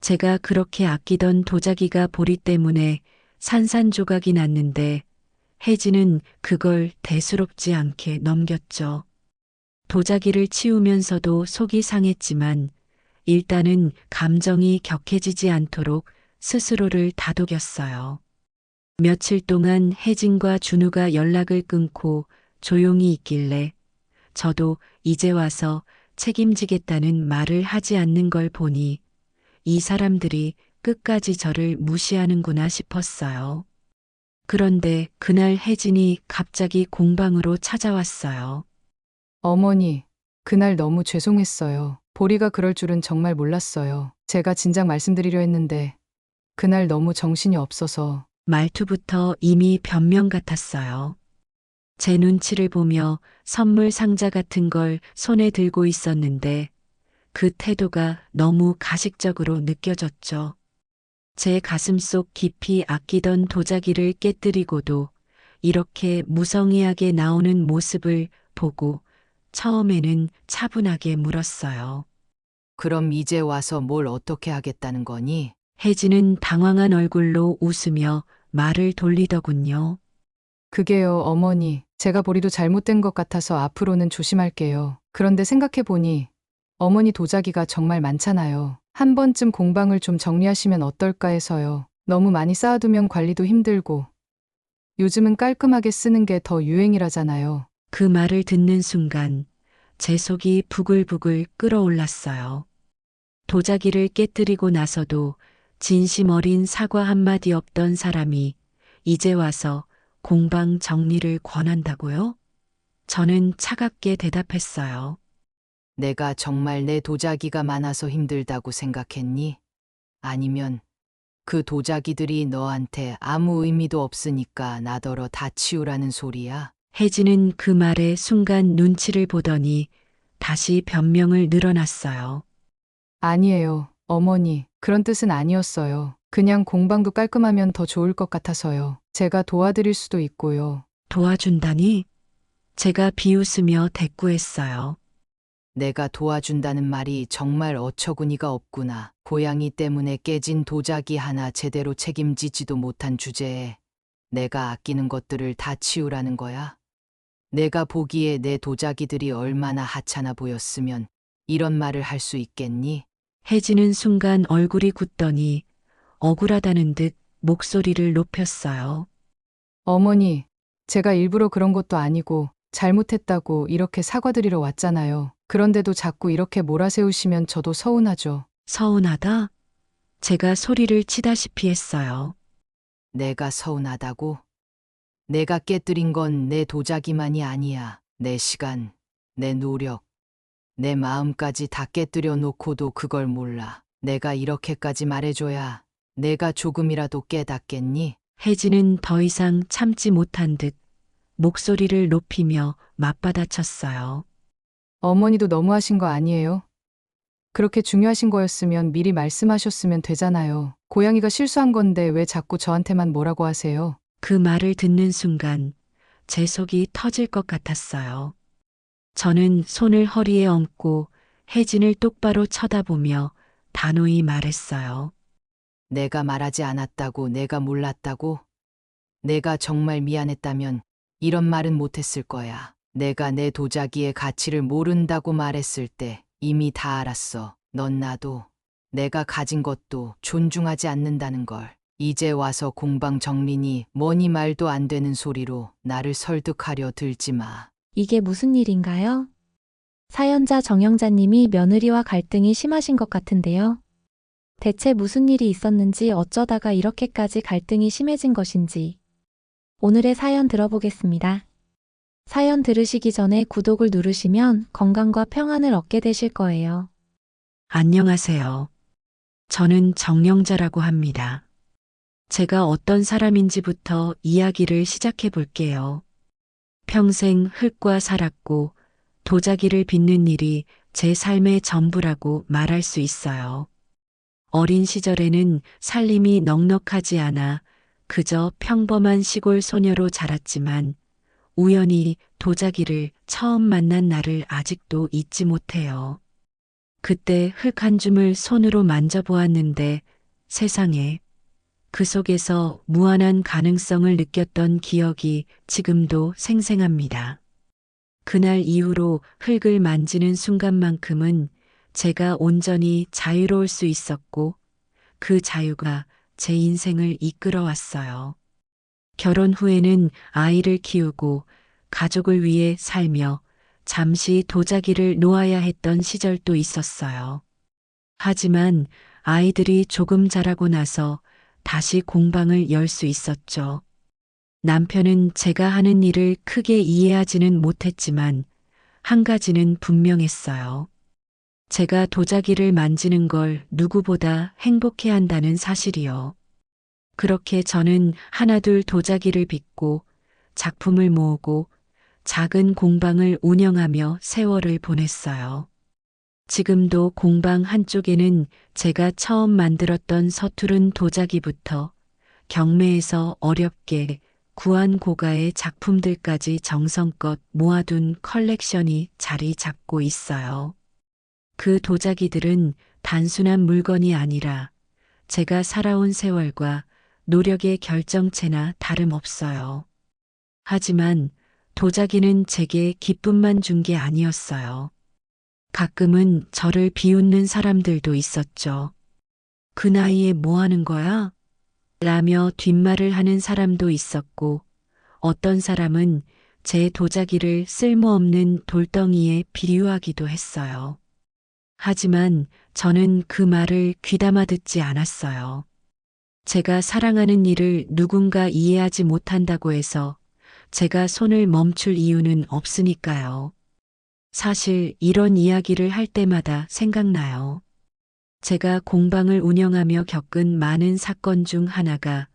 제가 그렇게 아끼던 도자기가 보리 때문에 산산조각이 났는데 혜진은 그걸 대수롭지 않게 넘겼죠. 도자기를 치우면서도 속이 상했지만 일단은 감정이 격해지지 않도록 스스로를 다독였어요. 며칠 동안 혜진과 준우가 연락을 끊고 조용히 있길래 저도 이제 와서 책임지겠다는 말을 하지 않는 걸 보니 이 사람들이 끝까지 저를 무시하는구나 싶었어요. 그런데 그날 혜진이 갑자기 공방으로 찾아왔어요. 어머니, 그날 너무 죄송했어요. 보리가 그럴 줄은 정말 몰랐어요. 제가 진작 말씀드리려 했는데 그날 너무 정신이 없어서. 말투부터 이미 변명 같았어요. 제 눈치를 보며 선물 상자 같은 걸 손에 들고 있었는데 그 태도가 너무 가식적으로 느껴졌죠. 제 가슴속 깊이 아끼던 도자기를 깨뜨리고도 이렇게 무성의하게 나오는 모습을 보고 처음에는 차분하게 물었어요. 그럼 이제 와서 뭘 어떻게 하겠다는 거니? 혜진은 당황한 얼굴로 웃으며 말을 돌리더군요. 그게요, 어머니. 제가 보리도 잘못된 것 같아서 앞으로는 조심할게요. 그런데 생각해보니 어머니 도자기가 정말 많잖아요. 한 번쯤 공방을 좀 정리하시면 어떨까 해서요. 너무 많이 쌓아두면 관리도 힘들고 요즘은 깔끔하게 쓰는 게 더 유행이라잖아요. 그 말을 듣는 순간 제 속이 부글부글 끓어올랐어요. 도자기를 깨뜨리고 나서도 진심 어린 사과 한마디 없던 사람이 이제 와서 공방 정리를 권한다고요? 저는 차갑게 대답했어요. 내가 정말 내 도자기가 많아서 힘들다고 생각했니? 아니면 그 도자기들이 너한테 아무 의미도 없으니까 나더러 다 치우라는 소리야? 혜진은 그 말에 순간 눈치를 보더니 다시 변명을 늘어놨어요. 아니에요, 어머니. 그런 뜻은 아니었어요. 그냥 공방도 깔끔하면 더 좋을 것 같아서요. 제가 도와드릴 수도 있고요. 도와준다니? 제가 비웃으며 대꾸했어요. 내가 도와준다는 말이 정말 어처구니가 없구나. 고양이 때문에 깨진 도자기 하나 제대로 책임지지도 못한 주제에 내가 아끼는 것들을 다 치우라는 거야? 내가 보기에 내 도자기들이 얼마나 하찮아 보였으면 이런 말을 할 수 있겠니? 혜진은 순간 얼굴이 굳더니 억울하다는 듯 목소리를 높였어요. 어머니, 제가 일부러 그런 것도 아니고 잘못했다고 이렇게 사과드리러 왔잖아요. 그런데도 자꾸 이렇게 몰아세우시면 저도 서운하죠. 서운하다? 제가 소리를 치다시피 했어요. 내가 서운하다고? 내가 깨뜨린 건 내 도자기만이 아니야. 내 시간, 내 노력, 내 마음까지 다 깨뜨려 놓고도 그걸 몰라. 내가 이렇게까지 말해줘야 내가 조금이라도 깨닫겠니? 혜진은 더 이상 참지 못한 듯 목소리를 높이며 맞받아쳤어요. 어머니도 너무하신 거 아니에요? 그렇게 중요하신 거였으면 미리 말씀하셨으면 되잖아요. 고양이가 실수한 건데 왜 자꾸 저한테만 뭐라고 하세요? 그 말을 듣는 순간 제 속이 터질 것 같았어요. 저는 손을 허리에 얹고 혜진을 똑바로 쳐다보며 단호히 말했어요. 내가 말하지 않았다고, 내가 몰랐다고? 내가 정말 미안했다면 이런 말은 못했을 거야. 내가 내 도자기의 가치를 모른다고 말했을 때 이미 다 알았어. 넌 나도, 내가 가진 것도 존중하지 않는다는 걸. 이제 와서 공방 정리니 뭐니 말도 안 되는 소리로 나를 설득하려 들지 마. 이게 무슨 일인가요? 사연자 정영자님이 며느리와 갈등이 심하신 것 같은데요. 대체 무슨 일이 있었는지 어쩌다가 이렇게까지 갈등이 심해진 것인지 오늘의 사연 들어보겠습니다. 사연 들으시기 전에 구독을 누르시면 건강과 평안을 얻게 되실 거예요. 안녕하세요. 저는 정영자라고 합니다. 제가 어떤 사람인지부터 이야기를 시작해 볼게요. 평생 흙과 살았고 도자기를 빚는 일이 제 삶의 전부라고 말할 수 있어요. 어린 시절에는 살림이 넉넉하지 않아 그저 평범한 시골 소녀로 자랐지만 우연히 도자기를 처음 만난 날을 아직도 잊지 못해요. 그때 흙 한 줌을 손으로 만져보았는데 세상에, 그 속에서 무한한 가능성을 느꼈던 기억이 지금도 생생합니다. 그날 이후로 흙을 만지는 순간만큼은 제가 온전히 자유로울 수 있었고 그 자유가 제 인생을 이끌어왔어요. 결혼 후에는 아이를 키우고 가족을 위해 살며 잠시 도자기를 놓아야 했던 시절도 있었어요. 하지만 아이들이 조금 자라고 나서 다시 공방을 열 수 있었죠. 남편은 제가 하는 일을 크게 이해하지는 못했지만 한 가지는 분명했어요. 제가 도자기를 만지는 걸 누구보다 행복해 한다는 사실이요. 그렇게 저는 하나둘 도자기를 빚고 작품을 모으고 작은 공방을 운영하며 세월을 보냈어요. 지금도 공방 한쪽에는 제가 처음 만들었던 서투른 도자기부터 경매에서 어렵게 구한 고가의 작품들까지 정성껏 모아둔 컬렉션이 자리 잡고 있어요. 그 도자기들은 단순한 물건이 아니라 제가 살아온 세월과 노력의 결정체나 다름없어요. 하지만 도자기는 제게 기쁨만 준 게 아니었어요. 가끔은 저를 비웃는 사람들도 있었죠. 그 나이에 뭐 하는 거야? 라며 뒷말을 하는 사람도 있었고, 어떤 사람은 제 도자기를 쓸모없는 돌덩이에 비유하기도 했어요. 하지만 저는 그 말을 귀담아 듣지 않았어요. 제가 사랑하는 일을 누군가 이해하지 못한다고 해서 제가 손을 멈출 이유는 없으니까요. 사실 이런 이야기를 할 때마다 생각나요. 제가 공방을 운영하며 겪은 많은 사건 중 하나가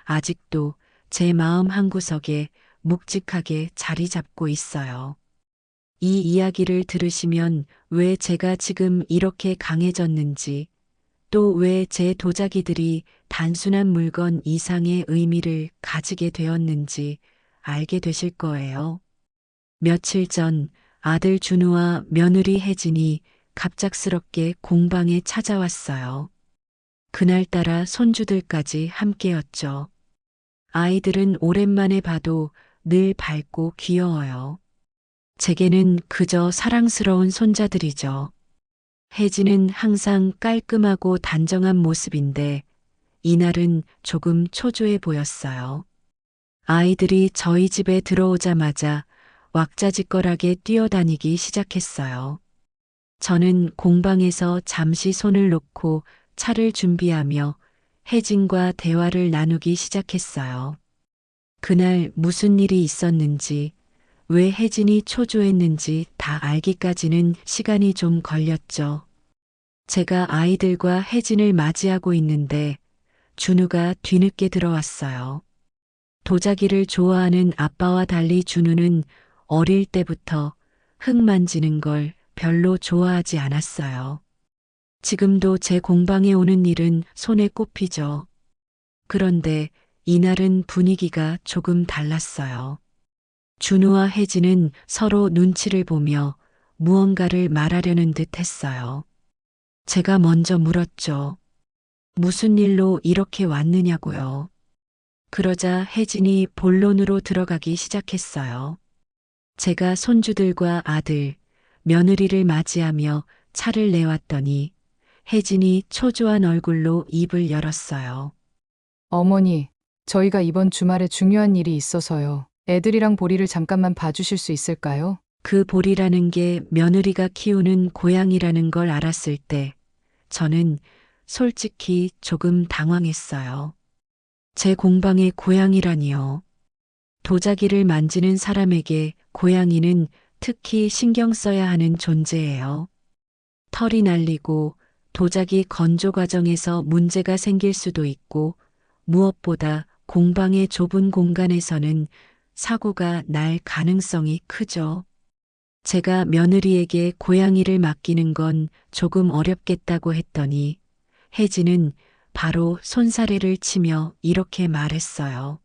아직도 제 마음 한구석에 묵직하게 자리 잡고 있어요. 이 이야기를 들으시면 왜 제가 지금 이렇게 강해졌는지, 또 왜 제 도자기들이 단순한 물건 이상의 의미를 가지게 되었는지 알게 되실 거예요. 며칠 전 아들 준우와 며느리 혜진이 갑작스럽게 공방에 찾아왔어요. 그날따라 손주들까지 함께였죠. 아이들은 오랜만에 봐도 늘 밝고 귀여워요. 제게는 그저 사랑스러운 손자들이죠. 혜진은 항상 깔끔하고 단정한 모습인데 이날은 조금 초조해 보였어요. 아이들이 저희 집에 들어오자마자 왁자지껄하게 뛰어다니기 시작했어요. 저는 공방에서 잠시 손을 놓고 차를 준비하며 혜진과 대화를 나누기 시작했어요. 그날 무슨 일이 있었는지, 왜 혜진이 초조했는지 다 알기까지는 시간이 좀 걸렸죠. 제가 아이들과 혜진을 맞이하고 있는데 준우가 뒤늦게 들어왔어요. 도자기를 좋아하는 아빠와 달리 준우는 어릴 때부터 흙 만지는 걸 별로 좋아하지 않았어요. 지금도 제 공방에 오는 일은 손에 꼽히죠. 그런데 이날은 분위기가 조금 달랐어요. 준우와 혜진은 서로 눈치를 보며 무언가를 말하려는 듯 했어요. 제가 먼저 물었죠. 무슨 일로 이렇게 왔느냐고요. 그러자 혜진이 본론으로 들어가기 시작했어요. 제가 손주들과 아들, 며느리를 맞이하며 차를 내왔더니 혜진이 초조한 얼굴로 입을 열었어요. 어머니, 저희가 이번 주말에 중요한 일이 있어서요. 애들이랑 보리를 잠깐만 봐주실 수 있을까요? 그 보리라는 게 며느리가 키우는 고양이라는 걸 알았을 때 저는 솔직히 조금 당황했어요. 제 공방의 고양이라니요. 도자기를 만지는 사람에게 고양이는 특히 신경 써야 하는 존재예요. 털이 날리고 도자기 건조 과정에서 문제가 생길 수도 있고 무엇보다 공방의 좁은 공간에서는 사고가 날 가능성이 크죠. 제가 며느리에게 고양이를 맡기는 건 조금 어렵겠다고 했더니 혜진은 바로 손사래를 치며 이렇게 말했어요.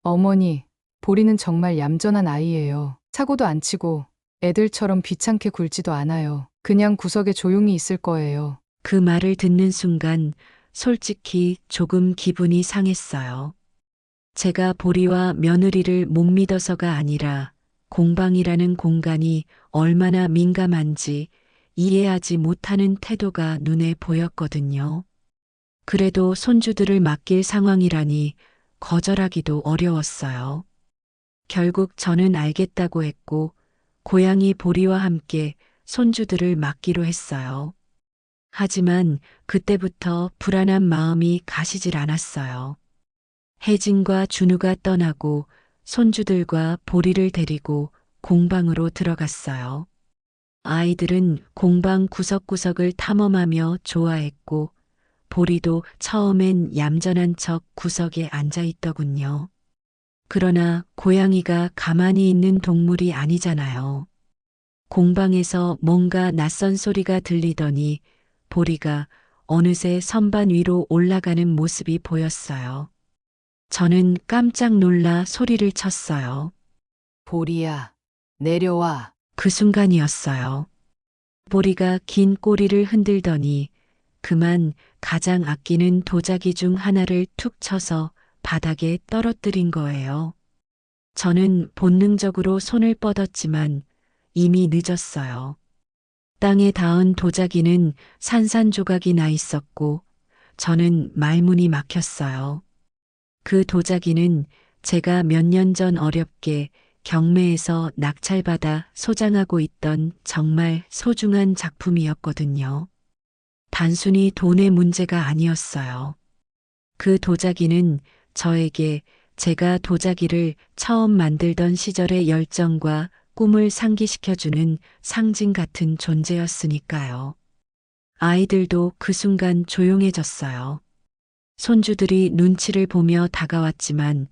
어머니, 보리는 정말 얌전한 아이예요. 사고도 안 치고 애들처럼 귀찮게 굴지도 않아요. 그냥 구석에 조용히 있을 거예요. 그 말을 듣는 순간 솔직히 조금 기분이 상했어요. 제가 보리와 며느리를 못 믿어서가 아니라 공방이라는 공간이 얼마나 민감한지 이해하지 못하는 태도가 눈에 보였거든요. 그래도 손주들을 맡길 상황이라니 거절하기도 어려웠어요. 결국 저는 알겠다고 했고 고양이 보리와 함께 손주들을 맡기로 했어요. 하지만 그때부터 불안한 마음이 가시질 않았어요. 혜진과 준우가 떠나고 손주들과 보리를 데리고 공방으로 들어갔어요. 아이들은 공방 구석구석을 탐험하며 좋아했고 보리도 처음엔 얌전한 척 구석에 앉아 있더군요. 그러나 고양이가 가만히 있는 동물이 아니잖아요. 공방에서 뭔가 낯선 소리가 들리더니 보리가 어느새 선반 위로 올라가는 모습이 보였어요. 저는 깜짝 놀라 소리를 쳤어요. 보리야, 내려와. 그 순간이었어요. 보리가 긴 꼬리를 흔들더니 그만 가장 아끼는 도자기 중 하나를 툭 쳐서 바닥에 떨어뜨린 거예요. 저는 본능적으로 손을 뻗었지만 이미 늦었어요. 땅에 닿은 도자기는 산산조각이 나 있었고 저는 말문이 막혔어요. 그 도자기는 제가 몇 년 전 어렵게 경매에서 낙찰받아 소장하고 있던 정말 소중한 작품이었거든요. 단순히 돈의 문제가 아니었어요. 그 도자기는 저에게 제가 도자기를 처음 만들던 시절의 열정과 꿈을 상기시켜주는 상징 같은 존재였으니까요. 아이들도 그 순간 조용해졌어요. 손주들이 눈치를 보며 다가왔지만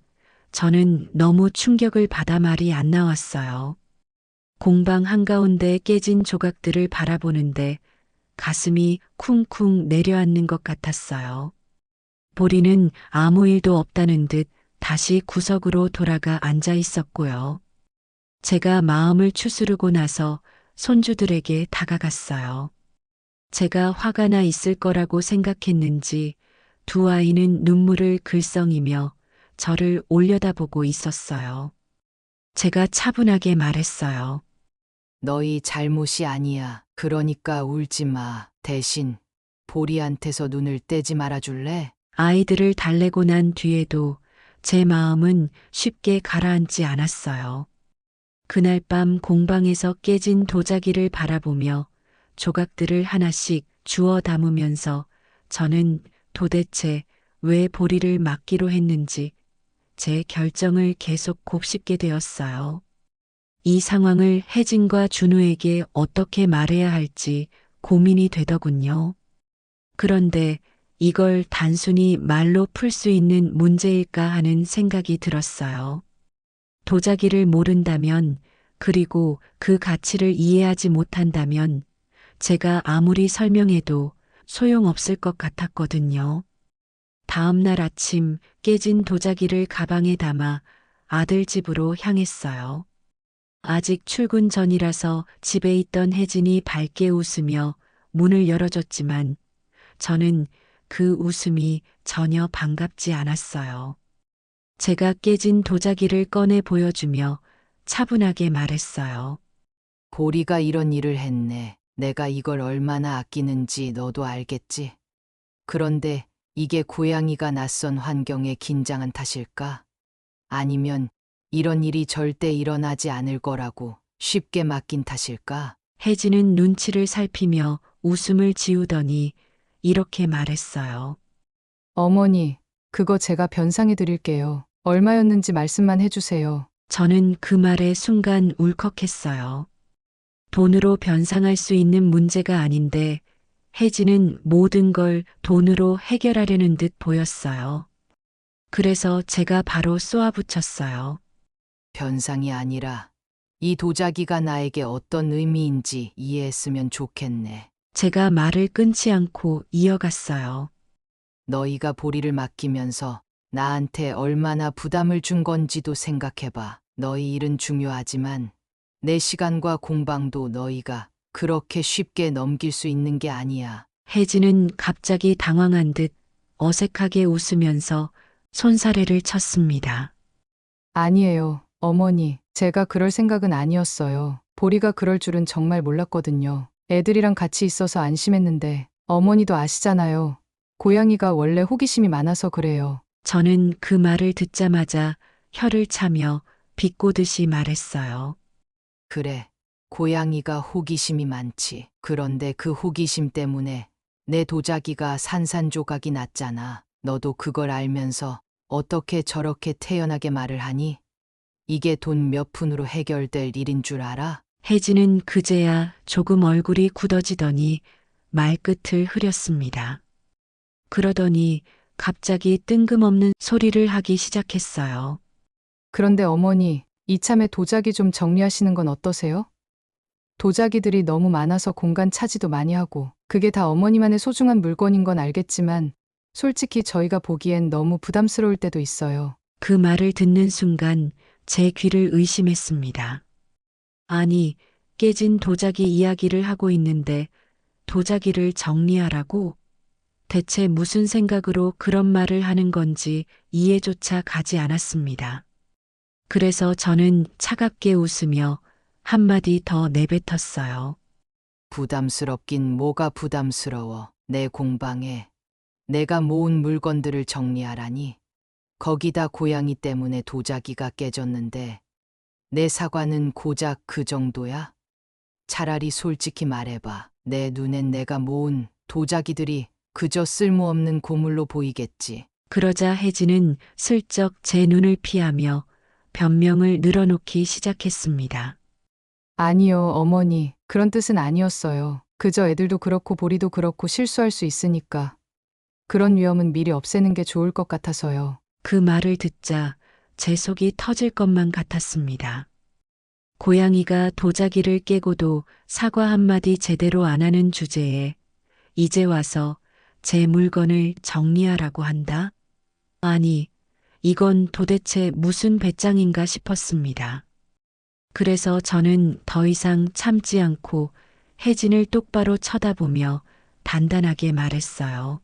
저는 너무 충격을 받아 말이 안 나왔어요. 공방 한가운데 깨진 조각들을 바라보는데 가슴이 쿵쿵 내려앉는 것 같았어요. 보리는 아무 일도 없다는 듯 다시 구석으로 돌아가 앉아 있었고요. 제가 마음을 추스르고 나서 손주들에게 다가갔어요. 제가 화가 나 있을 거라고 생각했는지 두 아이는 눈물을 글썽이며 저를 올려다보고 있었어요. 제가 차분하게 말했어요. 너희 잘못이 아니야. 그러니까 울지 마. 대신 보리한테서 눈을 떼지 말아줄래? 아이들을 달래고 난 뒤에도 제 마음은 쉽게 가라앉지 않았어요. 그날 밤 공방에서 깨진 도자기를 바라보며 조각들을 하나씩 주워 담으면서 저는 도대체 왜 보리를 맡기로 했는지 제 결정을 계속 곱씹게 되었어요. 이 상황을 혜진과 준우에게 어떻게 말해야 할지 고민이 되더군요. 그런데 이걸 단순히 말로 풀 수 있는 문제일까 하는 생각이 들었어요. 도자기를 모른다면, 그리고 그 가치를 이해하지 못한다면 제가 아무리 설명해도 소용없을 것 같았거든요. 다음 날 아침 깨진 도자기를 가방에 담아 아들 집으로 향했어요. 아직 출근 전이라서 집에 있던 혜진이 밝게 웃으며 문을 열어줬지만 저는 그 웃음이 전혀 반갑지 않았어요. 제가 깨진 도자기를 꺼내 보여주며 차분하게 말했어요. 보리가 이런 일을 했네. 내가 이걸 얼마나 아끼는지 너도 알겠지? 그런데 이게 고양이가 낯선 환경에 긴장한 탓일까? 아니면 이런 일이 절대 일어나지 않을 거라고 쉽게 맡긴 탓일까? 혜진은 눈치를 살피며 웃음을 지우더니 이렇게 말했어요. 어머니, 그거 제가 변상해 드릴게요. 얼마였는지 말씀만 해주세요. 저는 그 말에 순간 울컥했어요. 돈으로 변상할 수 있는 문제가 아닌데 혜진은 모든 걸 돈으로 해결하려는 듯 보였어요. 그래서 제가 바로 쏘아붙였어요. 변상이 아니라 이 도자기가 나에게 어떤 의미인지 이해했으면 좋겠네. 제가 말을 끊지 않고 이어갔어요. 너희가 보리를 맡기면서 나한테 얼마나 부담을 준 건지도 생각해봐. 너희 일은 중요하지만 내 시간과 공방도 너희가 그렇게 쉽게 넘길 수 있는 게 아니야. 혜진은 갑자기 당황한 듯 어색하게 웃으면서 손사래를 쳤습니다. 아니에요, 어머니. 제가 그럴 생각은 아니었어요. 보리가 그럴 줄은 정말 몰랐거든요. 애들이랑 같이 있어서 안심했는데 어머니도 아시잖아요. 고양이가 원래 호기심이 많아서 그래요. 저는 그 말을 듣자마자 혀를 차며 비꼬듯이 말했어요. 그래, 고양이가 호기심이 많지. 그런데 그 호기심 때문에 내 도자기가 산산조각이 났잖아. 너도 그걸 알면서 어떻게 저렇게 태연하게 말을 하니? 이게 돈 몇 푼으로 해결될 일인 줄 알아? 혜진은 그제야 조금 얼굴이 굳어지더니 말끝을 흐렸습니다. 그러더니 갑자기 뜬금없는 소리를 하기 시작했어요. 그런데 어머니, 이참에 도자기 좀 정리하시는 건 어떠세요? 도자기들이 너무 많아서 공간 차지도 많이 하고, 그게 다 어머니만의 소중한 물건인 건 알겠지만, 솔직히 저희가 보기엔 너무 부담스러울 때도 있어요. 그 말을 듣는 순간 제 귀를 의심했습니다. 아니, 깨진 도자기 이야기를 하고 있는데 도자기를 정리하라고? 대체 무슨 생각으로 그런 말을 하는 건지 이해조차 가지 않았습니다. 그래서 저는 차갑게 웃으며 한마디 더 내뱉었어요. 부담스럽긴 뭐가 부담스러워. 내 공방에 내가 모은 물건들을 정리하라니. 거기다 고양이 때문에 도자기가 깨졌는데 내 사과는 고작 그 정도야? 차라리 솔직히 말해봐. 내 눈엔 내가 모은 도자기들이 그저 쓸모없는 고물로 보이겠지. 그러자 혜진은 슬쩍 제 눈을 피하며 변명을 늘어놓기 시작했습니다. 아니요, 어머니. 그런 뜻은 아니었어요. 그저 애들도 그렇고 보리도 그렇고 실수할 수 있으니까. 그런 위험은 미리 없애는 게 좋을 것 같아서요. 그 말을 듣자 제 속이 터질 것만 같았습니다. 고양이가 도자기를 깨고도 사과 한마디 제대로 안 하는 주제에 이제 와서 제 물건을 정리하라고 한다? 아니, 이건 도대체 무슨 배짱인가 싶었습니다. 그래서 저는 더 이상 참지 않고 혜진을 똑바로 쳐다보며 단단하게 말했어요.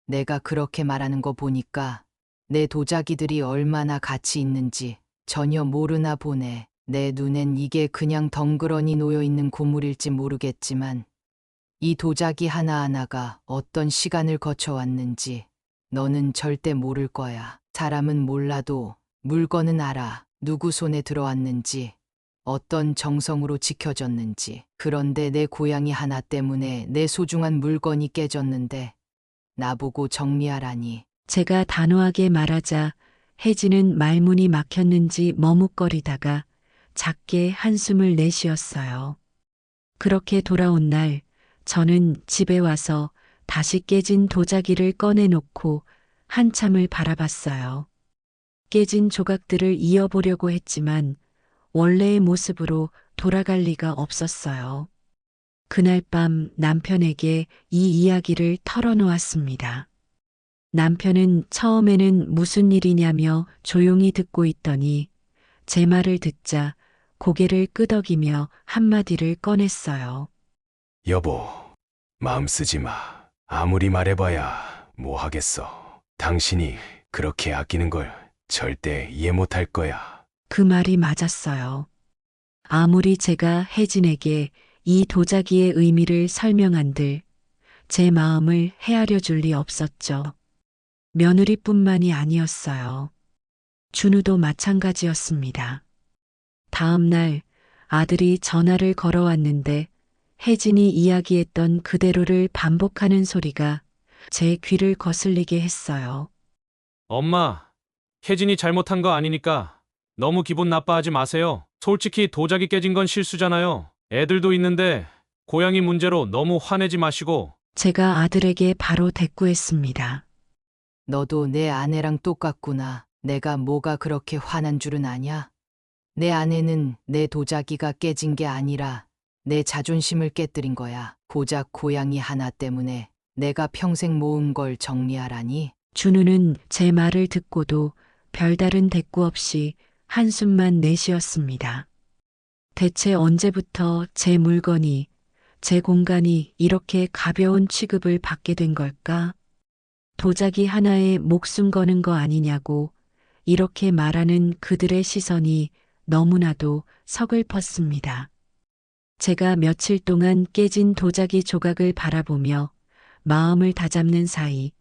내가 그렇게 말하는 거 보니까 내 도자기들이 얼마나 가치 있는지 전혀 모르나 보네. 내 눈엔 이게 그냥 덩그러니 놓여있는 고물일지 모르겠지만 이 도자기 하나하나가 어떤 시간을 거쳐왔는지 너는 절대 모를 거야. 사람은 몰라도 물건은 알아. 누구 손에 들어왔는지, 어떤 정성으로 지켜졌는지. 그런데 내 고양이 하나 때문에 내 소중한 물건이 깨졌는데 나보고 정리하라니. 제가 단호하게 말하자 혜진은 말문이 막혔는지 머뭇거리다가 작게 한숨을 내쉬었어요. 그렇게 돌아온 날 저는 집에 와서 다시 깨진 도자기를 꺼내놓고 한참을 바라봤어요. 깨진 조각들을 이어보려고 했지만 원래의 모습으로 돌아갈 리가 없었어요. 그날 밤 남편에게 이 이야기를 털어놓았습니다. 남편은 처음에는 무슨 일이냐며 조용히 듣고 있더니 제 말을 듣자 고개를 끄덕이며 한마디를 꺼냈어요. 여보, 마음 쓰지 마. 아무리 말해봐야 뭐 하겠어. 당신이 그렇게 아끼는 걸 절대 이해 못할 거야. 그 말이 맞았어요. 아무리 제가 혜진에게 이 도자기의 의미를 설명한들 제 마음을 헤아려 줄 리 없었죠. 며느리뿐만이 아니었어요. 준우도 마찬가지였습니다. 다음 날 아들이 전화를 걸어왔는데 혜진이 이야기했던 그대로를 반복하는 소리가 제 귀를 거슬리게 했어요. 엄마, 혜진이 잘못한 거 아니니까 너무 기분 나빠하지 마세요. 솔직히 도자기 깨진 건 실수잖아요. 애들도 있는데 고양이 문제로 너무 화내지 마시고. 제가 아들에게 바로 대꾸했습니다. 너도 내 아내랑 똑같구나. 내가 뭐가 그렇게 화난 줄은 아냐? 내 아내는 내 도자기가 깨진 게 아니라 내 자존심을 깨뜨린 거야. 고작 고양이 하나 때문에 내가 평생 모은 걸 정리하라니? 준우는 제 말을 듣고도 별다른 대꾸 없이 한숨만 내쉬었습니다. 대체 언제부터 제 물건이, 제 공간이 이렇게 가벼운 취급을 받게 된 걸까? 도자기 하나에 목숨 거는 거 아니냐고 이렇게 말하는 그들의 시선이 너무나도 서글펐습니다. 제가 며칠 동안 깨진 도자기 조각을 바라보며 마음을 다잡는 사이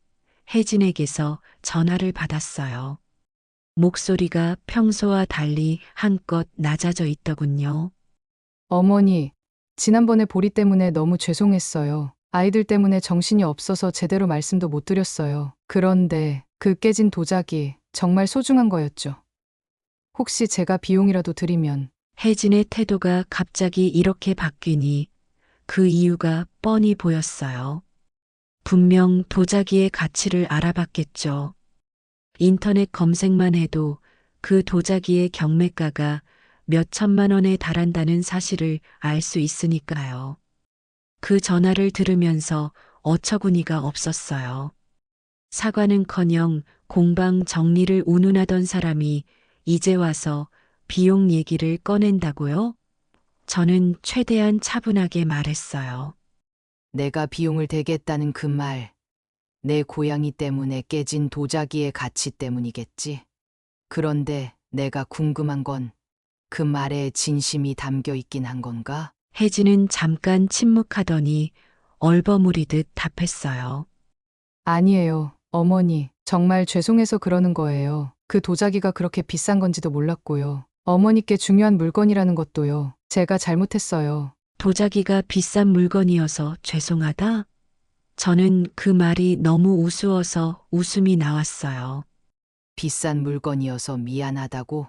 혜진에게서 전화를 받았어요. 목소리가 평소와 달리 한껏 낮아져 있더군요. 어머니, 지난번에 보리 때문에 너무 죄송했어요. 아이들 때문에 정신이 없어서 제대로 말씀도 못 드렸어요. 그런데 그 깨진 도자기 정말 소중한 거였죠. 혹시 제가 비용이라도 드리면 혜진의 태도가 갑자기 이렇게 바뀌니 그 이유가 뻔히 보였어요. 분명 도자기의 가치를 알아봤겠죠. 인터넷 검색만 해도 그 도자기의 경매가가 몇 천만 원에 달한다는 사실을 알 수 있으니까요. 그 전화를 들으면서 어처구니가 없었어요. 사과는커녕 공방 정리를 운운하던 사람이 이제 와서 비용 얘기를 꺼낸다고요? 저는 최대한 차분하게 말했어요. 내가 비용을 대겠다는 그 말, 내 고양이 때문에 깨진 도자기의 가치 때문이겠지. 그런데 내가 궁금한 건 그 말에 진심이 담겨 있긴 한 건가? 혜진은 잠깐 침묵하더니 얼버무리듯 답했어요. 아니에요. 어머니, 정말 죄송해서 그러는 거예요. 그 도자기가 그렇게 비싼 건지도 몰랐고요. 어머니께 중요한 물건이라는 것도요. 제가 잘못했어요. 도자기가 비싼 물건이어서 죄송하다? 저는 그 말이 너무 우스워서 웃음이 나왔어요. 비싼 물건이어서 미안하다고?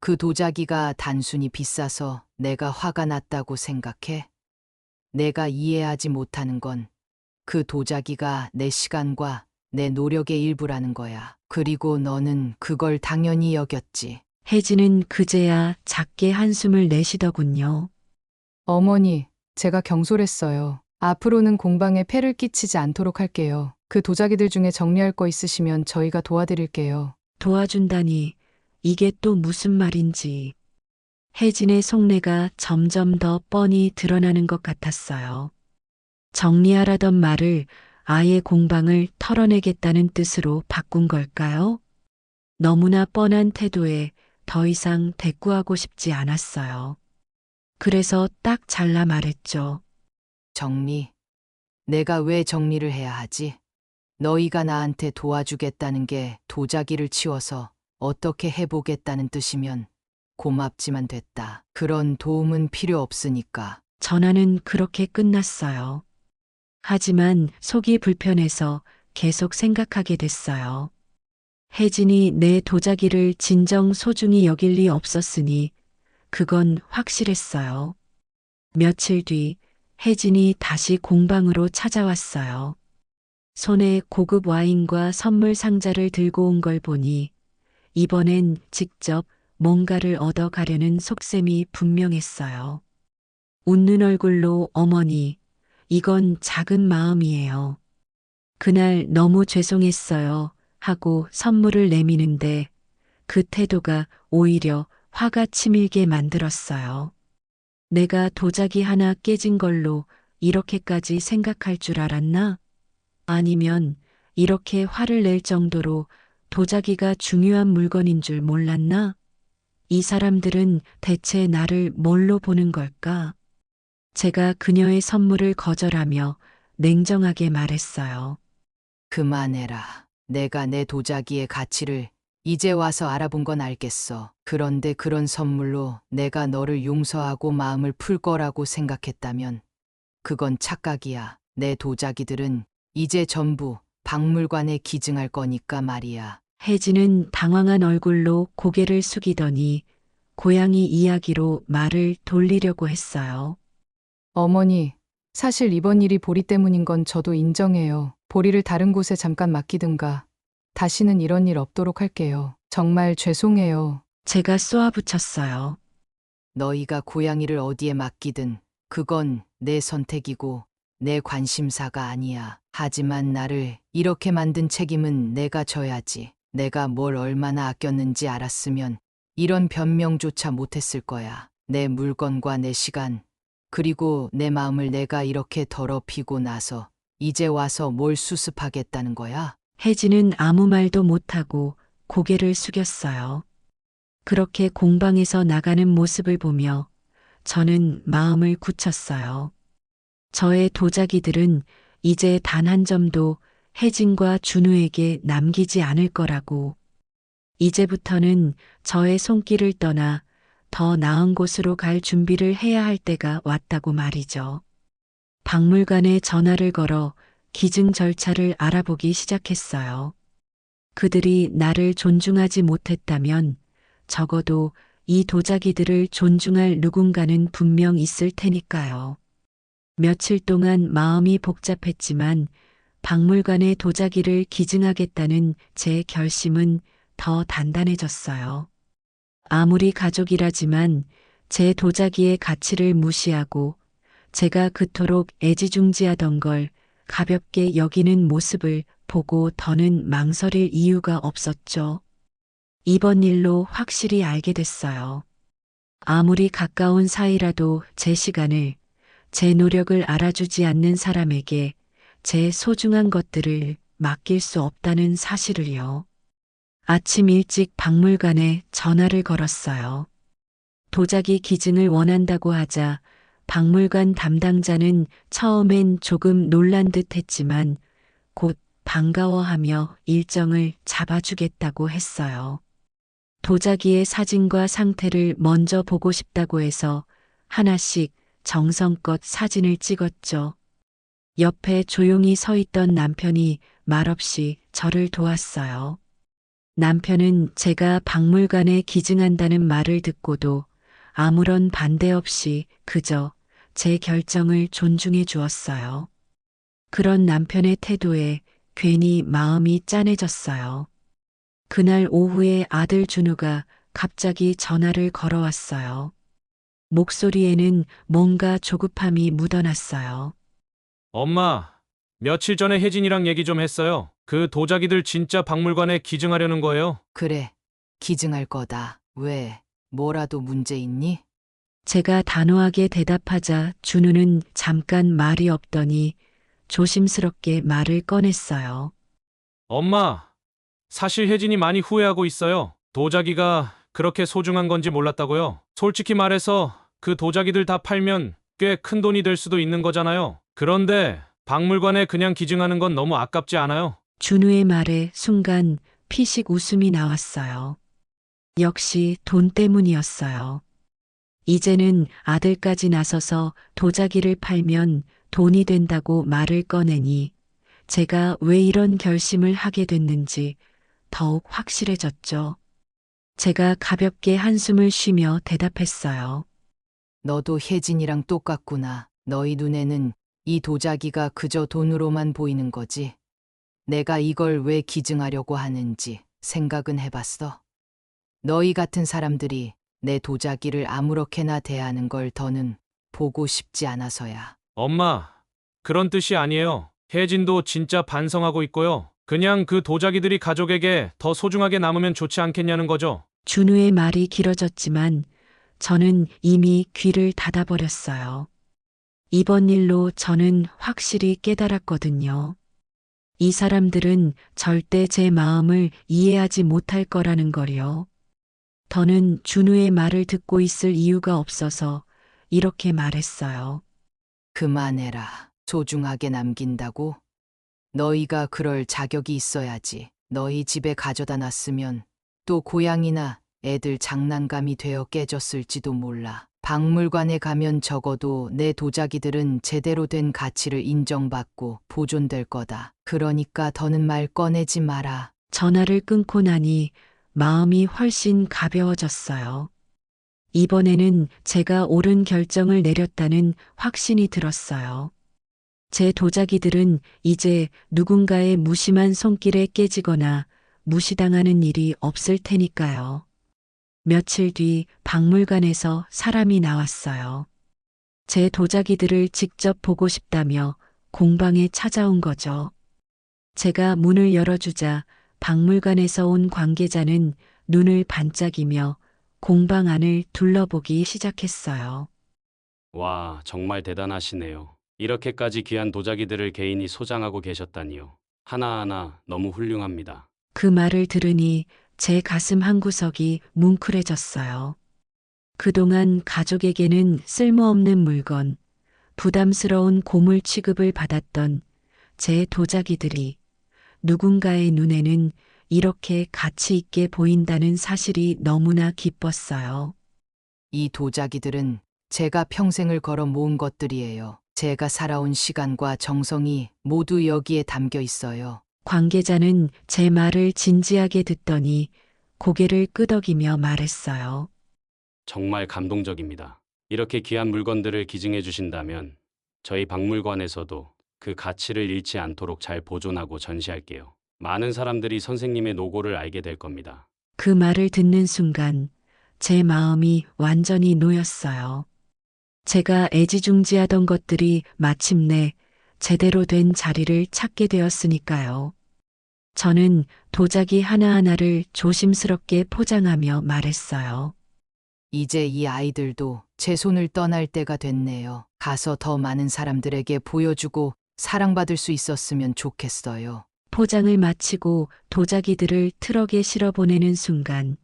그 도자기가 단순히 비싸서 내가 화가 났다고 생각해? 내가 이해하지 못하는 건 그 도자기가 내 시간과 내 노력의 일부라는 거야. 그리고 너는 그걸 당연히 여겼지. 혜진은 그제야 작게 한숨을 내쉬더군요. 어머니, 제가 경솔했어요. 앞으로는 공방에 폐를 끼치지 않도록 할게요. 그 도자기들 중에 정리할 거 있으시면 저희가 도와드릴게요. 도와준다니 이게 또 무슨 말인지. 혜진의 속내가 점점 더 뻔히 드러나는 것 같았어요. 정리하라던 말을 아예 공방을 털어내겠다는 뜻으로 바꾼 걸까요? 너무나 뻔한 태도에 더 이상 대꾸하고 싶지 않았어요. 그래서 딱 잘라 말했죠. 정리? 내가 왜 정리를 해야 하지? 너희가 나한테 도와주겠다는 게 도자기를 치워서 어떻게 해보겠다는 뜻이면 고맙지만 됐다. 그런 도움은 필요 없으니까. 전화는 그렇게 끝났어요. 하지만 속이 불편해서 계속 생각하게 됐어요. 혜진이 내 도자기를 진정 소중히 여길 리 없었으니 그건 확실했어요. 며칠 뒤 혜진이 다시 공방으로 찾아왔어요. 손에 고급 와인과 선물 상자를 들고 온 걸 보니 이번엔 직접 뭔가를 얻어가려는 속셈이 분명했어요. 웃는 얼굴로 어머니, 이건 작은 마음이에요. 그날 너무 죄송했어요 하고 선물을 내미는데 그 태도가 오히려 화가 치밀게 만들었어요. 내가 도자기 하나 깨진 걸로 이렇게까지 생각할 줄 알았나? 아니면 이렇게 화를 낼 정도로 도자기가 중요한 물건인 줄 몰랐나? 이 사람들은 대체 나를 뭘로 보는 걸까? 제가 그녀의 선물을 거절하며 냉정하게 말했어요. 그만해라. 내가 내 도자기의 가치를 이제 와서 알아본 건 알겠어. 그런데 그런 선물로 내가 너를 용서하고 마음을 풀 거라고 생각했다면 그건 착각이야. 내 도자기들은 이제 전부 박물관에 기증할 거니까 말이야. 혜진은 당황한 얼굴로 고개를 숙이더니 고양이 이야기로 말을 돌리려고 했어요. 어머니, 사실 이번 일이 보리 때문인 건 저도 인정해요. 보리를 다른 곳에 잠깐 맡기든가. 다시는 이런 일 없도록 할게요. 정말 죄송해요. 제가 쏘아붙였어요. 너희가 고양이를 어디에 맡기든 그건 내 선택이고 내 관심사가 아니야. 하지만 나를 이렇게 만든 책임은 내가 져야지. 내가 뭘 얼마나 아꼈는지 알았으면 이런 변명조차 못했을 거야. 내 물건과 내 시간, 그리고 내 마음을 내가 이렇게 더럽히고 나서 이제 와서 뭘 수습하겠다는 거야? 혜진은 아무 말도 못하고 고개를 숙였어요. 그렇게 공방에서 나가는 모습을 보며 저는 마음을 굳혔어요. 저의 도자기들은 이제 단 한 점도 혜진과 준우에게 남기지 않을 거라고. 이제부터는 저의 손길을 떠나 더 나은 곳으로 갈 준비를 해야 할 때가 왔다고 말이죠. 박물관에 전화를 걸어 기증 절차를 알아보기 시작했어요. 그들이 나를 존중하지 못했다면 적어도 이 도자기들을 존중할 누군가는 분명 있을 테니까요. 며칠 동안 마음이 복잡했지만 박물관에 도자기를 기증하겠다는 제 결심은 더 단단해졌어요. 아무리 가족이라지만 제 도자기의 가치를 무시하고 제가 그토록 애지중지하던 걸 가볍게 여기는 모습을 보고 더는 망설일 이유가 없었죠. 이번 일로 확실히 알게 됐어요. 아무리 가까운 사이라도 제 시간을, 제 노력을 알아주지 않는 사람에게 제 소중한 것들을 맡길 수 없다는 사실을요. 아침 일찍 박물관에 전화를 걸었어요. 도자기 기증을 원한다고 하자 박물관 담당자는 처음엔 조금 놀란 듯 했지만 곧 반가워하며 일정을 잡아주겠다고 했어요. 도자기의 사진과 상태를 먼저 보고 싶다고 해서 하나씩 정성껏 사진을 찍었죠. 옆에 조용히 서 있던 남편이 말없이 저를 도왔어요. 남편은 제가 박물관에 기증한다는 말을 듣고도 아무런 반대 없이 그저 제 결정을 존중해 주었어요. 그런 남편의 태도에 괜히 마음이 짠해졌어요. 그날 오후에 아들 준우가 갑자기 전화를 걸어왔어요. 목소리에는 뭔가 조급함이 묻어났어요. 엄마, 며칠 전에 혜진이랑 얘기 좀 했어요. 그 도자기들 진짜 박물관에 기증하려는 거예요. 그래, 기증할 거다. 왜? 뭐라도 문제 있니? 제가 단호하게 대답하자 준우는 잠깐 말이 없더니 조심스럽게 말을 꺼냈어요. 엄마, 사실 혜진이 많이 후회하고 있어요. 도자기가 그렇게 소중한 건지 몰랐다고요. 솔직히 말해서 그 도자기들 다 팔면 꽤 큰 돈이 될 수도 있는 거잖아요. 그런데 박물관에 그냥 기증하는 건 너무 아깝지 않아요? 준우의 말에 순간 피식 웃음이 나왔어요. 역시 돈 때문이었어요. 이제는 아들까지 나서서 도자기를 팔면 돈이 된다고 말을 꺼내니 제가 왜 이런 결심을 하게 됐는지 더욱 확실해졌죠. 제가 가볍게 한숨을 쉬며 대답했어요. 너도 혜진이랑 똑같구나. 너희 눈에는 이 도자기가 그저 돈으로만 보이는 거지. 내가 이걸 왜 기증하려고 하는지 생각은 해봤어? 너희 같은 사람들이 내 도자기를 아무렇게나 대하는 걸 더는 보고 싶지 않아서야. 엄마, 그런 뜻이 아니에요. 혜진도 진짜 반성하고 있고요. 그냥 그 도자기들이 가족에게 더 소중하게 남으면 좋지 않겠냐는 거죠. 준우의 말이 길어졌지만 저는 이미 귀를 닫아버렸어요. 이번 일로 저는 확실히 깨달았거든요. 이 사람들은 절대 제 마음을 이해하지 못할 거라는 걸요. 더는 준우의 말을 듣고 있을 이유가 없어서 이렇게 말했어요. 그만해라. 소중하게 남긴다고? 너희가 그럴 자격이 있어야지. 너희 집에 가져다 놨으면 또 고양이나 애들 장난감이 되어 깨졌을지도 몰라. 박물관에 가면 적어도 내 도자기들은 제대로 된 가치를 인정받고 보존될 거다. 그러니까 더는 말 꺼내지 마라. 전화를 끊고 나니 마음이 훨씬 가벼워졌어요. 이번에는 제가 옳은 결정을 내렸다는 확신이 들었어요. 제 도자기들은 이제 누군가의 무심한 손길에 깨지거나 무시당하는 일이 없을 테니까요. 며칠 뒤 박물관에서 사람이 나왔어요. 제 도자기들을 직접 보고 싶다며 공방에 찾아온 거죠. 제가 문을 열어주자 박물관에서 온 관계자는 눈을 반짝이며 공방 안을 둘러보기 시작했어요. 와, 정말 대단하시네요. 이렇게까지 귀한 도자기들을 개인이 소장하고 계셨다니요. 하나하나 너무 훌륭합니다. 그 말을 들으니 제 가슴 한구석이 뭉클해졌어요. 그동안 가족에게는 쓸모없는 물건, 부담스러운 고물 취급을 받았던 제 도자기들이 누군가의 눈에는 이렇게 가치 있게 보인다는 사실이 너무나 기뻤어요. 이 도자기들은 제가 평생을 걸어 모은 것들이에요. 제가 살아온 시간과 정성이 모두 여기에 담겨 있어요. 관계자는 제 말을 진지하게 듣더니 고개를 끄덕이며 말했어요. 정말 감동적입니다. 이렇게 귀한 물건들을 기증해 주신다면 저희 박물관에서도 그 가치를 잃지 않도록 잘 보존하고 전시할게요. 많은 사람들이 선생님의 노고를 알게 될 겁니다. 그 말을 듣는 순간 제 마음이 완전히 놓였어요. 제가 애지중지하던 것들이 마침내 제대로 된 자리를 찾게 되었으니까요. 저는 도자기 하나하나를 조심스럽게 포장하며 말했어요. 이제 이 아이들도 제 손을 떠날 때가 됐네요. 가서 더 많은 사람들에게 보여주고 사랑받을 수 있었으면 좋겠어요. 포장을 마치고 도자기들을 트럭에 실어 보내는 순간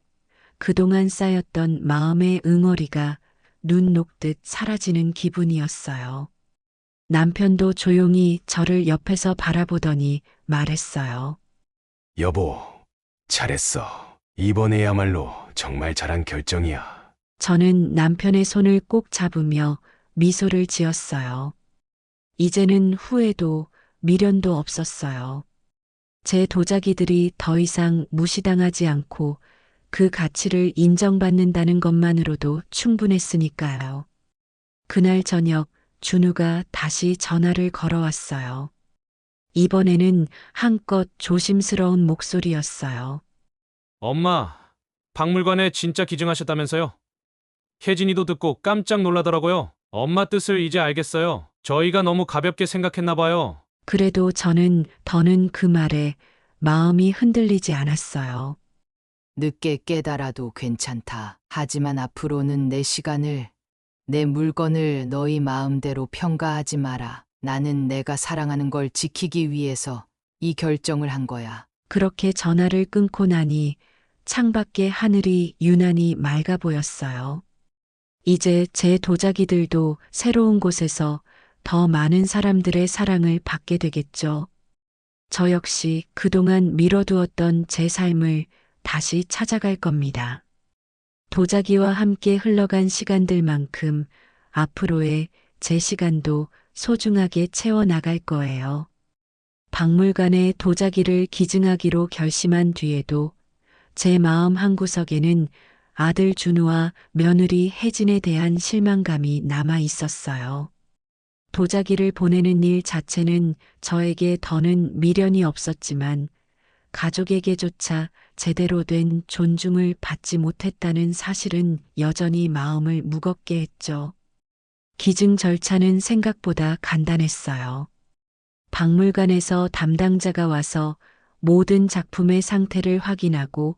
그동안 쌓였던 마음의 응어리가 눈 녹듯 사라지는 기분이었어요. 남편도 조용히 저를 옆에서 바라보더니 말했어요. 여보, 잘했어. 이번에야말로 정말 잘한 결정이야. 저는 남편의 손을 꼭 잡으며 미소를 지었어요. 이제는 후회도 미련도 없었어요. 제 도자기들이 더 이상 무시당하지 않고 그 가치를 인정받는다는 것만으로도 충분했으니까요. 그날 저녁 준우가 다시 전화를 걸어왔어요. 이번에는 한껏 조심스러운 목소리였어요. 엄마, 박물관에 진짜 기증하셨다면서요? 혜진이도 듣고 깜짝 놀라더라고요. 엄마 뜻을 이제 알겠어요. 저희가 너무 가볍게 생각했나 봐요. 그래도 저는 더는 그 말에 마음이 흔들리지 않았어요. 늦게 깨달아도 괜찮다. 하지만 앞으로는 내 시간을, 내 물건을 너희 마음대로 평가하지 마라. 나는 내가 사랑하는 걸 지키기 위해서 이 결정을 한 거야. 그렇게 전화를 끊고 나니 창밖의 하늘이 유난히 맑아 보였어요. 이제 제 도자기들도 새로운 곳에서 더 많은 사람들의 사랑을 받게 되겠죠. 저 역시 그동안 미뤄두었던 제 삶을 다시 찾아갈 겁니다. 도자기와 함께 흘러간 시간들만큼 앞으로의 제 시간도 소중하게 채워나갈 거예요. 박물관에 도자기를 기증하기로 결심한 뒤에도 제 마음 한구석에는 아들 준우와 며느리 혜진에 대한 실망감이 남아 있었어요. 도자기를 보내는 일 자체는 저에게 더는 미련이 없었지만 가족에게조차 제대로 된 존중을 받지 못했다는 사실은 여전히 마음을 무겁게 했죠. 기증 절차는 생각보다 간단했어요. 박물관에서 담당자가 와서 모든 작품의 상태를 확인하고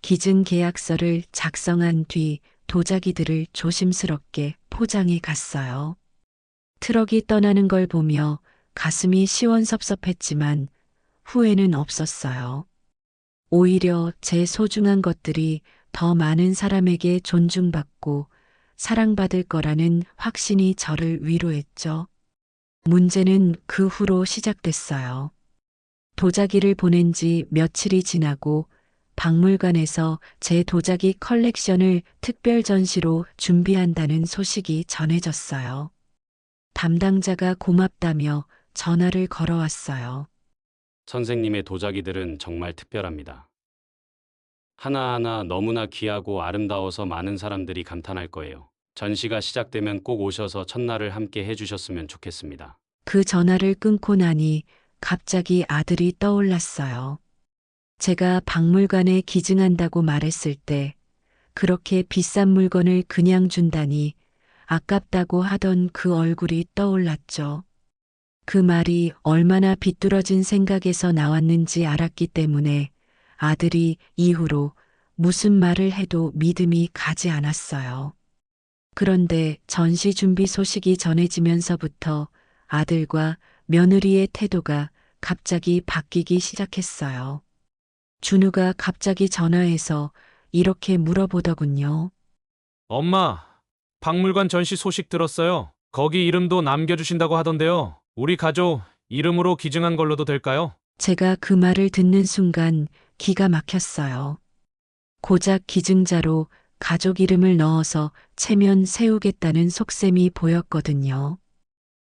기증 계약서를 작성한 뒤 도자기들을 조심스럽게 포장해 갔어요. 트럭이 떠나는 걸 보며 가슴이 시원섭섭했지만 후회는 없었어요. 오히려 제 소중한 것들이 더 많은 사람에게 존중받고 사랑받을 거라는 확신이 저를 위로했죠. 문제는 그 후로 시작됐어요. 도자기를 보낸 지 며칠이 지나고 박물관에서 제 도자기 컬렉션을 특별 전시로 준비한다는 소식이 전해졌어요. 담당자가 고맙다며 전화를 걸어왔어요. 선생님의 도자기들은 정말 특별합니다. 하나하나 너무나 귀하고 아름다워서 많은 사람들이 감탄할 거예요. 전시가 시작되면 꼭 오셔서 첫날을 함께 해주셨으면 좋겠습니다. 그 전화를 끊고 나니 갑자기 아들이 떠올랐어요. 제가 박물관에 기증한다고 말했을 때 그렇게 비싼 물건을 그냥 준다니 아깝다고 하던 그 얼굴이 떠올랐죠. 그 말이 얼마나 비뚤어진 생각에서 나왔는지 알았기 때문에 아들이 이후로 무슨 말을 해도 믿음이 가지 않았어요. 그런데 전시 준비 소식이 전해지면서부터 아들과 며느리의 태도가 갑자기 바뀌기 시작했어요. 준우가 갑자기 전화해서 이렇게 물어보더군요. 엄마, 박물관 전시 소식 들었어요. 거기 이름도 남겨주신다고 하던데요. 우리 가족 이름으로 기증한 걸로도 될까요? 제가 그 말을 듣는 순간 기가 막혔어요. 고작 기증자로 가족 이름을 넣어서 체면 세우겠다는 속셈이 보였거든요.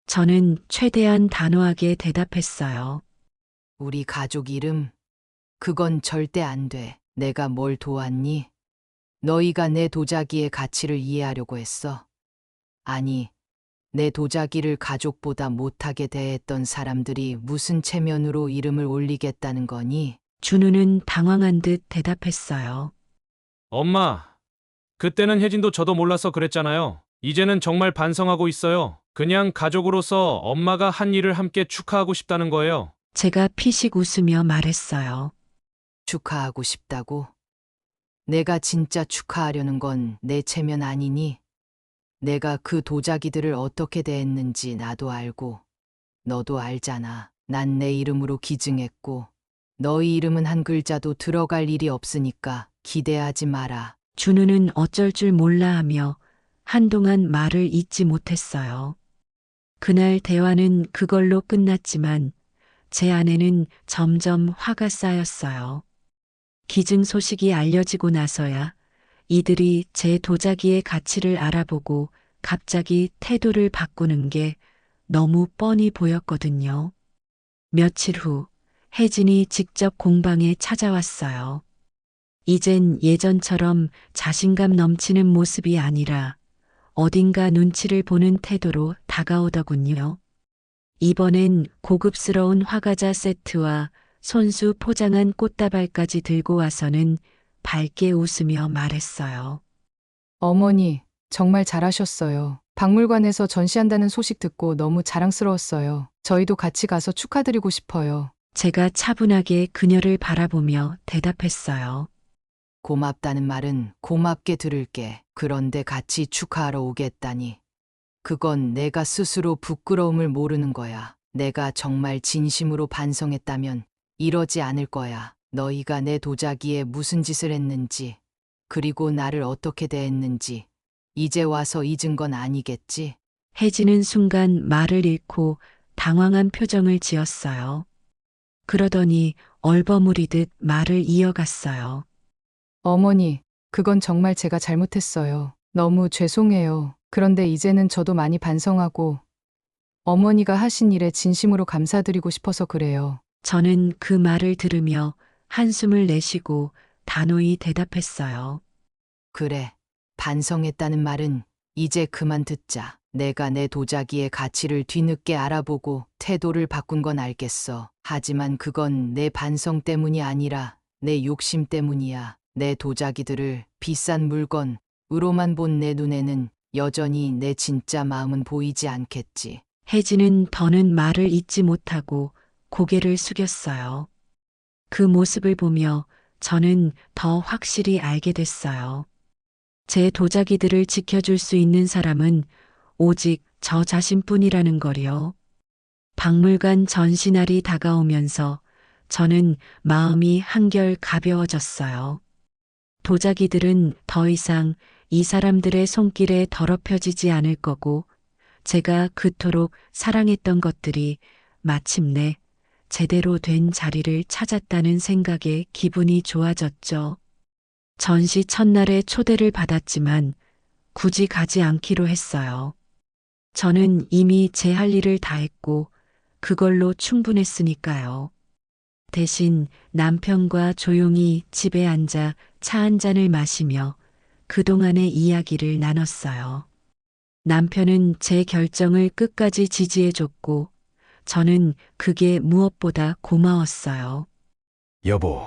저는 최대한 단호하게 대답했어요. 우리 가족 이름? 그건 절대 안 돼. 내가 뭘 도왔니? 너희가 내 도자기의 가치를 이해하려고 했어. 아니, 내 도자기를 가족보다 못하게 대했던 사람들이 무슨 체면으로 이름을 올리겠다는 거니? 준우는 당황한 듯 대답했어요. 엄마, 그때는 혜진도 저도 몰라서 그랬잖아요. 이제는 정말 반성하고 있어요. 그냥 가족으로서 엄마가 한 일을 함께 축하하고 싶다는 거예요. 제가 피식 웃으며 말했어요. 축하하고 싶다고? 내가 진짜 축하하려는 건 내 체면 아니니? 내가 그 도자기들을 어떻게 대했는지 나도 알고, 너도 알잖아. 난 내 이름으로 기증했고, 너희 이름은 한 글자도 들어갈 일이 없으니까 기대하지 마라. 준우는 어쩔 줄 몰라 하며 한동안 말을 잇지 못했어요. 그날 대화는 그걸로 끝났지만 제 안에는 점점 화가 쌓였어요. 기증 소식이 알려지고 나서야 이들이 제 도자기의 가치를 알아보고 갑자기 태도를 바꾸는 게 너무 뻔히 보였거든요. 며칠 후 혜진이 직접 공방에 찾아왔어요. 이젠 예전처럼 자신감 넘치는 모습이 아니라 어딘가 눈치를 보는 태도로 다가오더군요. 이번엔 고급스러운 화과자 세트와 손수 포장한 꽃다발까지 들고 와서는 밝게 웃으며 말했어요. 어머니, 정말 잘하셨어요. 박물관에서 전시한다는 소식 듣고 너무 자랑스러웠어요. 저희도 같이 가서 축하드리고 싶어요. 제가 차분하게 그녀를 바라보며 대답했어요. 고맙다는 말은 고맙게 들을게. 그런데 같이 축하하러 오겠다니. 그건 내가 스스로 부끄러움을 모르는 거야. 내가 정말 진심으로 반성했다면 이러지 않을 거야. 너희가 내 도자기에 무슨 짓을 했는지, 그리고 나를 어떻게 대했는지, 이제 와서 잊은 건 아니겠지? 혜진은 순간 말을 잃고 당황한 표정을 지었어요. 그러더니 얼버무리듯 말을 이어갔어요. 어머니, 그건 정말 제가 잘못했어요. 너무 죄송해요. 그런데 이제는 저도 많이 반성하고 어머니가 하신 일에 진심으로 감사드리고 싶어서 그래요. 저는 그 말을 들으며 한숨을 내쉬고 단호히 대답했어요. 그래, 반성했다는 말은 이제 그만 듣자. 내가 내 도자기의 가치를 뒤늦게 알아보고 태도를 바꾼 건 알겠어. 하지만 그건 내 반성 때문이 아니라 내 욕심 때문이야. 내 도자기들을 비싼 물건으로만 본 내 눈에는 여전히 내 진짜 마음은 보이지 않겠지. 혜진은 더는 말을 잇지 못하고 고개를 숙였어요. 그 모습을 보며 저는 더 확실히 알게 됐어요. 제 도자기들을 지켜줄 수 있는 사람은 오직 저 자신뿐이라는 거요. 박물관 전시날이 다가오면서 저는 마음이 한결 가벼워졌어요. 도자기들은 더 이상 이 사람들의 손길에 더럽혀지지 않을 거고, 제가 그토록 사랑했던 것들이 마침내 제대로 된 자리를 찾았다는 생각에 기분이 좋아졌죠. 전시 첫날에 초대를 받았지만 굳이 가지 않기로 했어요. 저는 이미 제 할 일을 다 했고 그걸로 충분했으니까요. 대신 남편과 조용히 집에 앉아 차 한 잔을 마시며 그동안의 이야기를 나눴어요. 남편은 제 결정을 끝까지 지지해줬고 저는 그게 무엇보다 고마웠어요. 여보,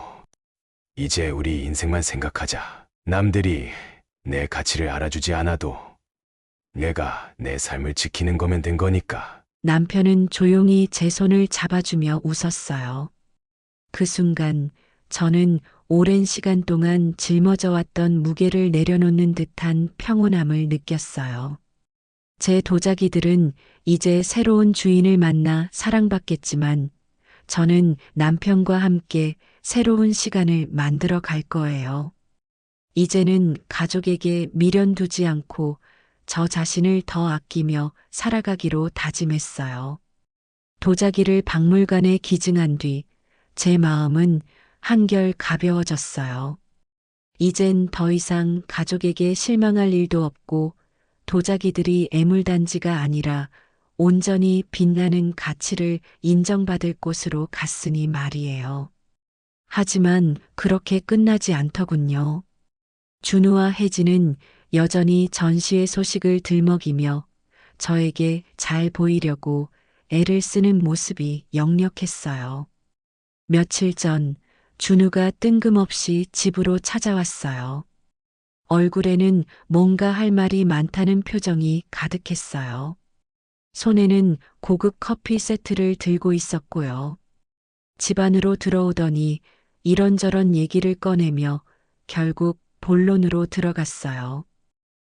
이제 우리 인생만 생각하자. 남들이 내 가치를 알아주지 않아도 내가 내 삶을 지키는 거면 된 거니까. 남편은 조용히 제 손을 잡아주며 웃었어요. 그 순간 저는 오랜 시간 동안 짊어져 왔던 무게를 내려놓는 듯한 평온함을 느꼈어요. 제 도자기들은 이제 새로운 주인을 만나 사랑받겠지만 저는 남편과 함께 새로운 시간을 만들어 갈 거예요. 이제는 가족에게 미련 두지 않고 저 자신을 더 아끼며 살아가기로 다짐했어요. 도자기를 박물관에 기증한 뒤 제 마음은 한결 가벼워졌어요. 이젠 더 이상 가족에게 실망할 일도 없고 도자기들이 애물단지가 아니라 온전히 빛나는 가치를 인정받을 곳으로 갔으니 말이에요. 하지만 그렇게 끝나지 않더군요. 준우와 혜진은 여전히 전시회 소식을 들먹이며 저에게 잘 보이려고 애를 쓰는 모습이 역력했어요. 며칠 전 준우가 뜬금없이 집으로 찾아왔어요. 얼굴에는 뭔가 할 말이 많다는 표정이 가득했어요. 손에는 고급 커피 세트를 들고 있었고요. 집 안으로 들어오더니 이런저런 얘기를 꺼내며 결국 본론으로 들어갔어요.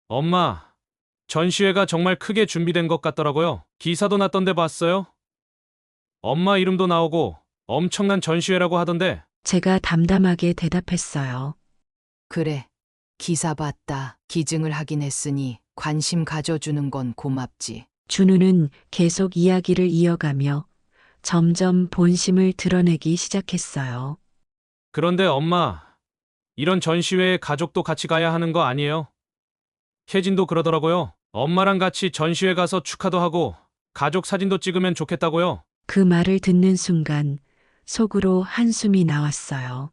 엄마, 전시회가 정말 크게 준비된 것 같더라고요. 기사도 났던데 봤어요? 엄마 이름도 나오고 엄청난 전시회라고 하던데. 제가 담담하게 대답했어요. 그래, 기사 봤다. 기증을 하긴 했으니 관심 가져주는 건 고맙지. 준우는 계속 이야기를 이어가며 점점 본심을 드러내기 시작했어요. 그런데 엄마, 이런 전시회에 가족도 같이 가야 하는 거 아니에요? 혜진도 그러더라고요. 엄마랑 같이 전시회 가서 축하도 하고 가족 사진도 찍으면 좋겠다고요. 그 말을 듣는 순간 속으로 한숨이 나왔어요.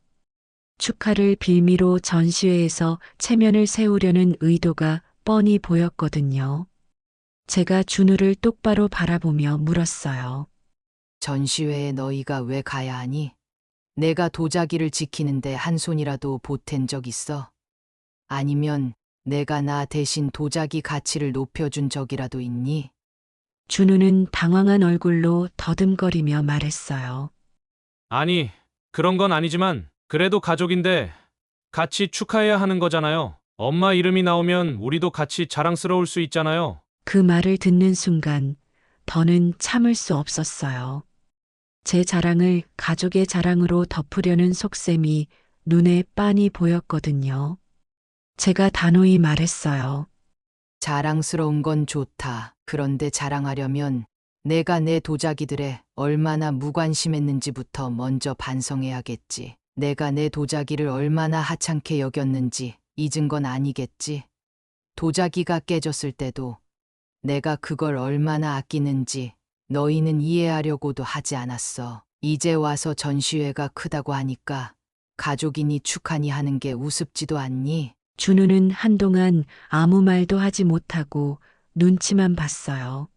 축하를 빌미로 전시회에서 체면을 세우려는 의도가 뻔히 보였거든요. 제가 준우를 똑바로 바라보며 물었어요. 전시회에 너희가 왜 가야 하니? 내가 도자기를 지키는데 한 손이라도 보탠 적 있어? 아니면 내가 나 대신 도자기 가치를 높여준 적이라도 있니? 준우는 당황한 얼굴로 더듬거리며 말했어요. 아니, 그런 건 아니지만 그래도 가족인데 같이 축하해야 하는 거잖아요. 엄마 이름이 나오면 우리도 같이 자랑스러울 수 있잖아요. 그 말을 듣는 순간 더는 참을 수 없었어요. 제 자랑을 가족의 자랑으로 덮으려는 속셈이 눈에 빤히 보였거든요. 제가 단호히 말했어요. 자랑스러운 건 좋다. 그런데 자랑하려면 내가 내 도자기들에 얼마나 무관심했는지부터 먼저 반성해야겠지. 내가 내 도자기를 얼마나 하찮게 여겼는지 잊은 건 아니겠지. 도자기가 깨졌을 때도 내가 그걸 얼마나 아끼는지 너희는 이해하려고도 하지 않았어. 이제 와서 전시회가 크다고 하니까 가족이니 축하니 하는 게 우습지도 않니? 준우는 한동안 아무 말도 하지 못하고 눈치만 봤어요.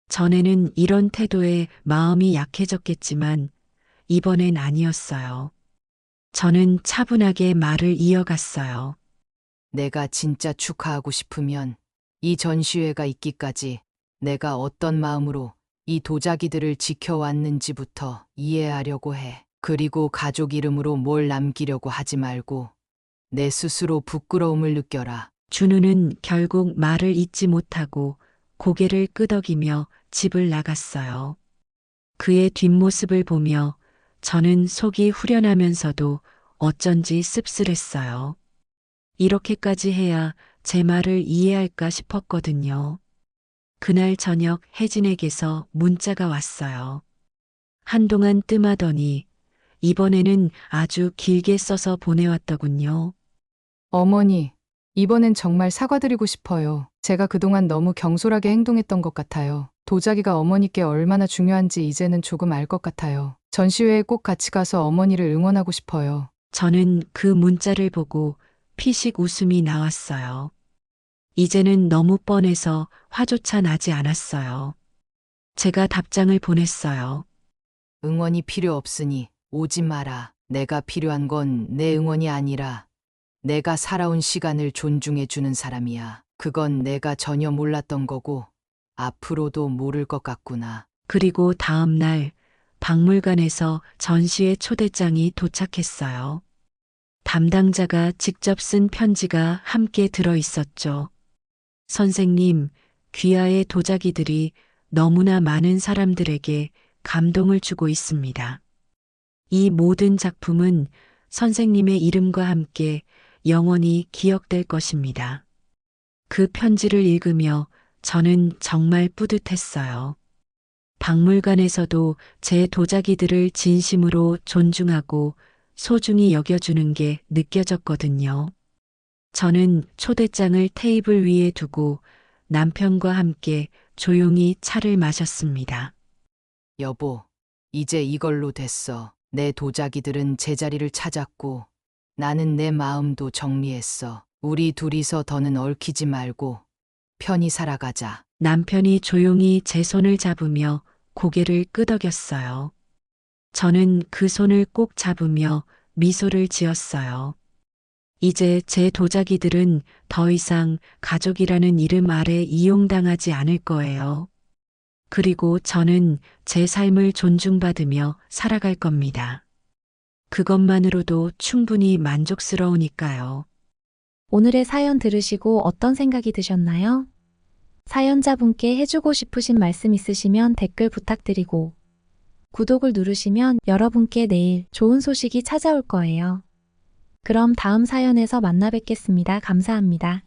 전에는 이런 태도에 마음이 약해졌겠지만 이번엔 아니었어요. 저는 차분하게 말을 이어갔어요. 내가 진짜 축하하고 싶으면 이 전시회가 있기까지 내가 어떤 마음으로 이 도자기들을 지켜왔는지부터 이해하려고 해. 그리고 가족 이름으로 뭘 남기려고 하지 말고 내 스스로 부끄러움을 느껴라. 준우는 결국 말을 잇지 못하고 고개를 끄덕이며 집을 나갔어요. 그의 뒷모습을 보며 저는 속이 후련하면서도 어쩐지 씁쓸했어요. 이렇게까지 해야 제 말을 이해할까 싶었거든요. 그날 저녁 혜진에게서 문자가 왔어요. 한동안 뜸하더니 이번에는 아주 길게 써서 보내왔더군요. 어머니, 이번엔 정말 사과드리고 싶어요. 제가 그동안 너무 경솔하게 행동했던 것 같아요. 도자기가 어머니께 얼마나 중요한지 이제는 조금 알 것 같아요. 전시회에 꼭 같이 가서 어머니를 응원하고 싶어요. 저는 그 문자를 보고 피식 웃음이 나왔어요. 이제는 너무 뻔해서 화조차 나지 않았어요. 제가 답장을 보냈어요. 응원이 필요 없으니 오지 마라. 내가 필요한 건 내 응원이 아니라 내가 살아온 시간을 존중해 주는 사람이야. 그건 내가 전혀 몰랐던 거고 앞으로도 모를 것 같구나. 그리고 다음 날 박물관에서 전시회 초대장이 도착했어요. 담당자가 직접 쓴 편지가 함께 들어 있었죠. 선생님, 귀하의 도자기들이 너무나 많은 사람들에게 감동을 주고 있습니다. 이 모든 작품은 선생님의 이름과 함께 영원히 기억될 것입니다. 그 편지를 읽으며 저는 정말 뿌듯했어요. 박물관에서도 제 도자기들을 진심으로 존중하고 소중히 여겨주는 게 느껴졌거든요. 저는 초대장을 테이블 위에 두고 남편과 함께 조용히 차를 마셨습니다. 여보, 이제 이걸로 됐어. 내 도자기들은 제자리를 찾았고 나는 내 마음도 정리했어. 우리 둘이서 더는 얽히지 말고 편히 살아가자. 남편이 조용히 제 손을 잡으며 고개를 끄덕였어요. 저는 그 손을 꼭 잡으며 미소를 지었어요. 이제 제 도자기들은 더 이상 가족이라는 이름 아래 이용당하지 않을 거예요. 그리고 저는 제 삶을 존중받으며 살아갈 겁니다. 그것만으로도 충분히 만족스러우니까요. 오늘의 사연 들으시고 어떤 생각이 드셨나요? 사연자분께 해주고 싶으신 말씀 있으시면 댓글 부탁드리고 구독을 누르시면 여러분께 내일 좋은 소식이 찾아올 거예요. 그럼 다음 사연에서 만나 뵙겠습니다. 감사합니다.